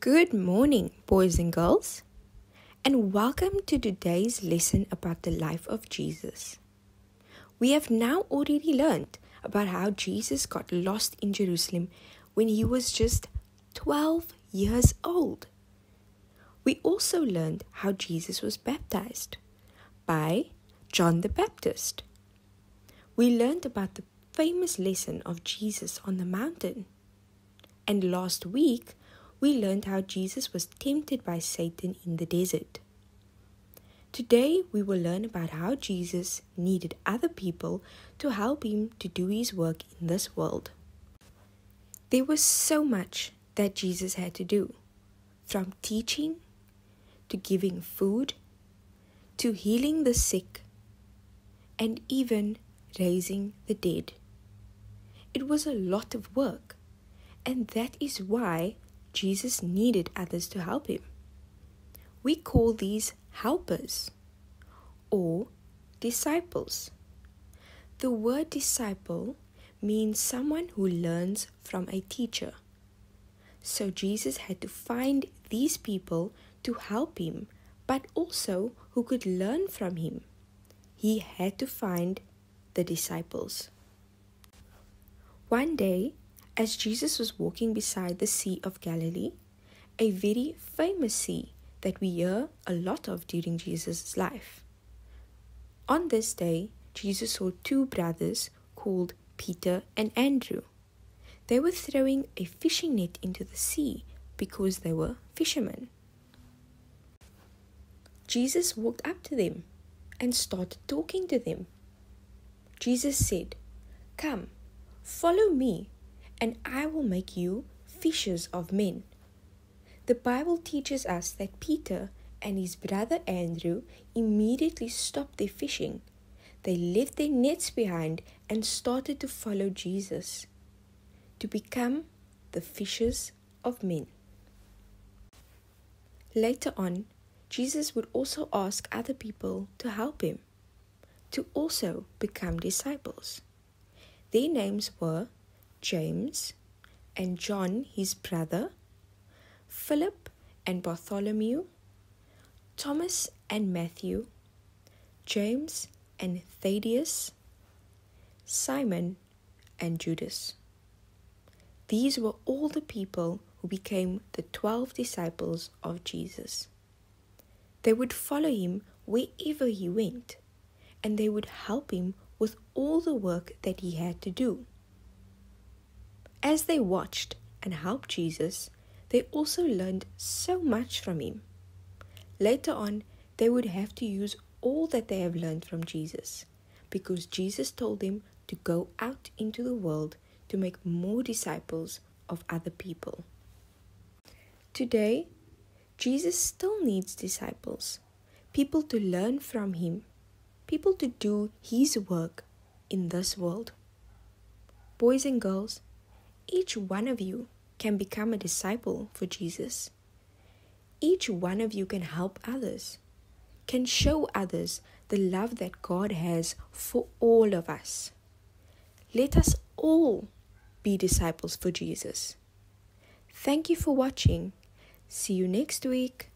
Good morning, boys and girls, and welcome to today's lesson about the life of Jesus. We have now already learned about how Jesus got lost in Jerusalem when he was just 12 years old. We also learned how Jesus was baptized by John the Baptist. We learned about the famous lesson of Jesus on the mountain. And last week, we learned how Jesus was tempted by Satan in the desert. Today, we will learn about how Jesus needed other people to help him to do his work in this world. There was so much that Jesus had to do, from teaching, to giving food, to healing the sick, and even raising the dead. It was a lot of work, and that is why Jesus needed others to help him. We call these helpers or disciples. The word disciple means someone who learns from a teacher. So Jesus had to find these people to help him, but also who could learn from him. He had to find the disciples. One day, as Jesus was walking beside the Sea of Galilee, a very famous sea that we hear a lot of during Jesus' life. On this day, Jesus saw two brothers called Peter and Andrew. They were throwing a fishing net into the sea because they were fishermen. Jesus walked up to them and started talking to them. Jesus said, "Come, follow me, and I will make you fishers of men." The Bible teaches us that Peter and his brother Andrew immediately stopped their fishing. They left their nets behind and started to follow Jesus, to become the fishers of men. Later on, Jesus would also ask other people to help him, to also become disciples. Their names were James and John his brother, Philip and Bartholomew, Thomas and Matthew, James and Thaddeus, Simon and Judas. These were all the people who became the 12 disciples of Jesus. They would follow him wherever he went, and they would help him with all the work that he had to do. As they watched and helped Jesus, they also learned so much from him. Later on, they would have to use all that they have learned from Jesus, because Jesus told them to go out into the world to make more disciples of other people. Today, Jesus still needs disciples, people to learn from him, people to do his work in this world. Boys and girls, each one of you can become a disciple for Jesus. Each one of you can help others, can show others the love that God has for all of us. Let us all be disciples for Jesus. Thank you for watching. See you next week.